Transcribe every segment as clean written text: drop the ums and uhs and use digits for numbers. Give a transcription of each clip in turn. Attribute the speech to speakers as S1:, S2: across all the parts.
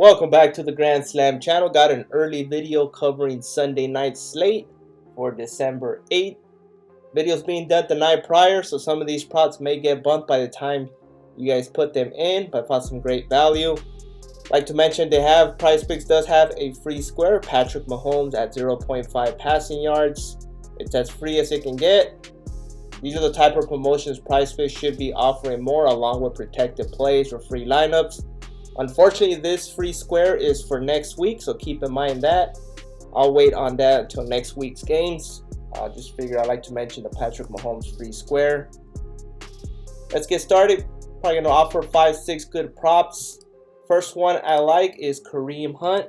S1: Welcome back to the Grand Slam channel. Got an early video covering Sunday night slate for December 8th. Videos being done the night prior, so some of these props may get bumped by the time you guys put them in, but I found some great value. Like to mention, PrizePicks does have a free square, Patrick Mahomes at 0.5 passing yards. It's as free as it can get. These are the type of promotions PrizePicks should be offering more, along with protected plays or free lineups. Unfortunately, this free square is for next week, so keep in mind that. I'll wait on that until next week's games. Just figured I'd like to mention the Patrick Mahomes free square. Let's get started. Probably going to offer 5-6 good props. First one I like is Kareem Hunt.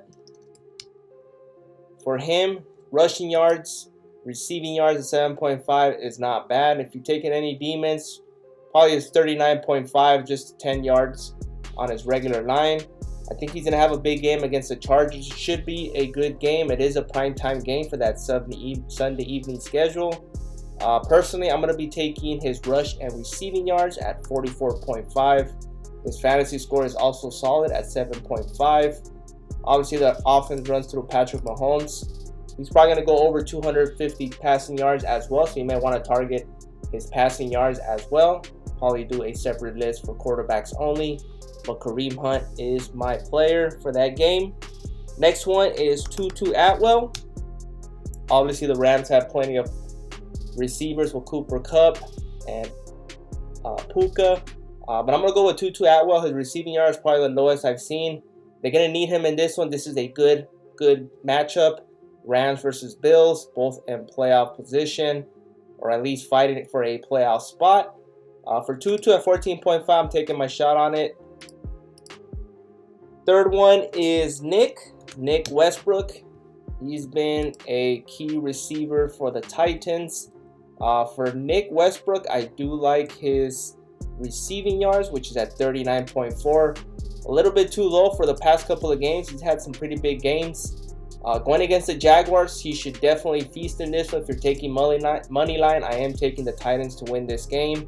S1: For him, rushing yards, receiving yards at 7.5 is not bad. If you're taking any demons, probably is 39.5, just 10 yards on his regular line. I think he's going to have a big game against the Chargers. It should be a good game. It is a primetime game for that Sunday evening schedule. Personally, I'm going to be taking his rush and receiving yards at 44.5. His fantasy score is also solid at 7.5. Obviously, the offense runs through Patrick Mahomes. He's probably going to go over 250 passing yards as well, so you may want to target his passing yards as well. Probably do a separate list for quarterbacks only. But Kareem Hunt is my player for that game. Next one is Tutu Atwell. Obviously, the Rams have plenty of receivers with Cooper Kupp and Puka. But I'm going to go with Tutu Atwell. His receiving yard is probably the lowest I've seen. They're going to need him in this one. This is a good matchup. Rams versus Bills, both in playoff position, or at least fighting for a playoff spot. For Tutu at 14.5, I'm taking my shot on it. Third one is Nick Westbrook. He's been a key receiver for the Titans. For Nick Westbrook, I do like his receiving yards, which is at 39.4. A little bit too low for the past couple of games. He's had some pretty big games. Going against the Jaguars, he should definitely feast in this one. If you're taking money line, I am taking the Titans to win this game.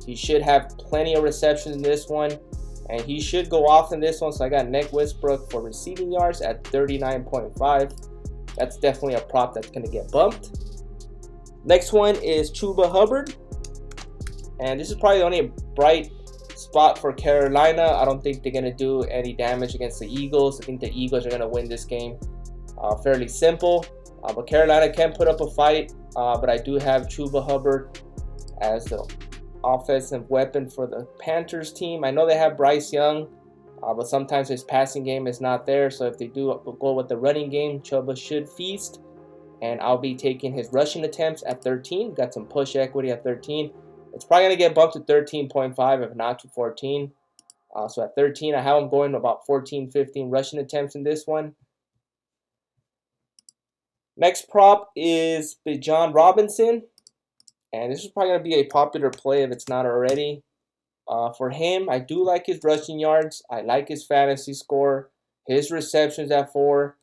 S1: He should have plenty of receptions in this one, and he should go off in this one. So I got Nick Westbrook for receiving yards at 39.5. That's definitely a prop that's going to get bumped. Next one is Chuba Hubbard. And this is probably only a bright spot for Carolina. I don't think they're going to do any damage against the Eagles. I think the Eagles are going to win this game fairly simple. But Carolina can put up a fight. But I do have Chuba Hubbard as the offensive weapon for the Panthers team. I know they have Bryce Young, but sometimes his passing game is not there. So if they do go with the running game, Chuba should feast. And I'll be taking his rushing attempts at 13. Got some push equity at 13. It's probably going to get bumped to 13.5, if not to 14. So at 13, I have him going about 14, 15 rushing attempts in this one. Next prop is Bijan Robinson. And this is probably going to be a popular play if it's not already. For him, I do like his rushing yards. I like his fantasy score. His receptions at 4.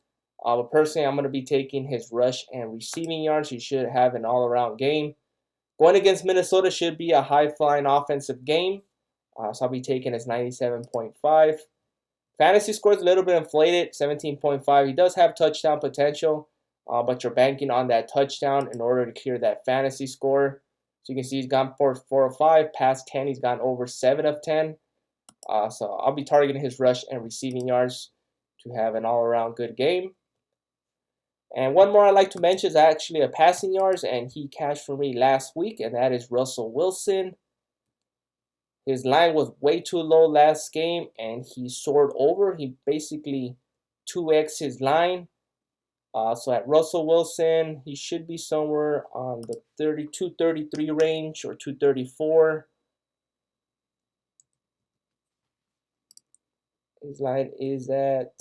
S1: But personally, I'm going to be taking his rush and receiving yards. He should have an all-around game. Going against Minnesota should be a high-flying offensive game. So I'll be taking his 97.5. Fantasy score is a little bit inflated, 17.5. He does have touchdown potential. But you're banking on that touchdown in order to clear that fantasy score. So you can see he's gone for 4 or 5. Past 10, he's gone over 7 of 10. So I'll be targeting his rush and receiving yards to have an all-around good game. And one more I'd like to mention is actually a passing yards, and he cashed for me last week, and that is Russell Wilson. His line was way too low last game, and he soared over. He basically 2x his line. So at Russell Wilson, he should be somewhere on the 233 range or 234. His line is at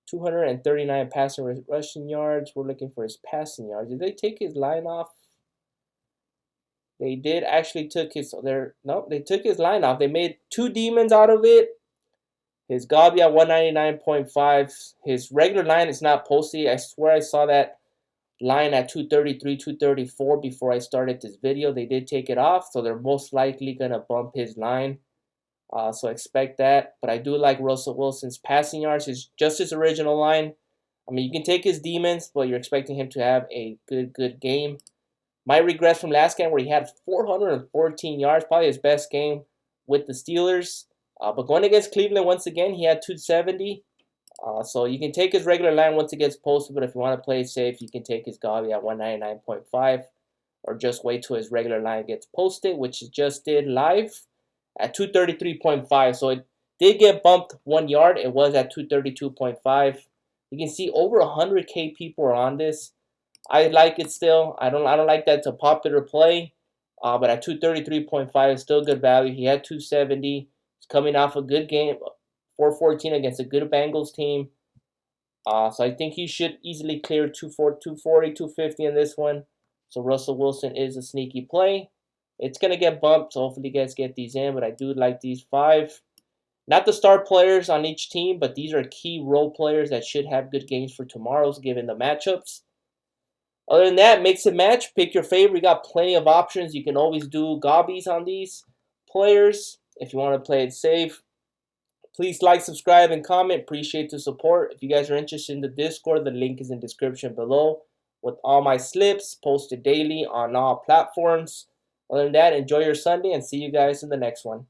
S1: 239 passing rushing yards. We're looking for his passing yards. Did they take his line off? They did actually took his they took his line off. They made 2 demons out of it. His Gabi at 199.5. His regular line is not posted. I swear I saw that line at 233, 234 before I started this video. They did take it off, so they're most likely going to bump his line. So expect that. But I do like Russell Wilson's passing yards. It's just his original line. I mean, you can take his demons, but you're expecting him to have a good game. Might regress from last game where he had 414 yards, probably his best game with the Steelers. But going against Cleveland once again, he had 270. So you can take his regular line once it gets posted, but if you want to play it safe, you can take his Gavi at 199.5 or just wait till his regular line gets posted, which it just did live at 233.5. So it did get bumped 1 yard. It was at 232.5. You can see over 100K people are on this. I like it still. I don't like that it's a popular play. But at 233.5 is still good value. He had 270. He's coming off a good game, 414 against a good Bengals team. So I think he should easily clear 240, 250 in this one. So Russell Wilson is a sneaky play. It's going to get bumped, so hopefully you guys get these in. But I do like these 5. Not the star players on each team, but these are key role players that should have good games for tomorrow's given the matchups. Other than that, mix and match. Pick your favorite. You got plenty of options. You can always do gobbies on these players if you want to play it safe. Please like, subscribe, and comment. Appreciate the support. If you guys are interested in the Discord, the link is in the description below with all my slips posted daily on all platforms. Other than that, enjoy your Sunday and see you guys in the next one.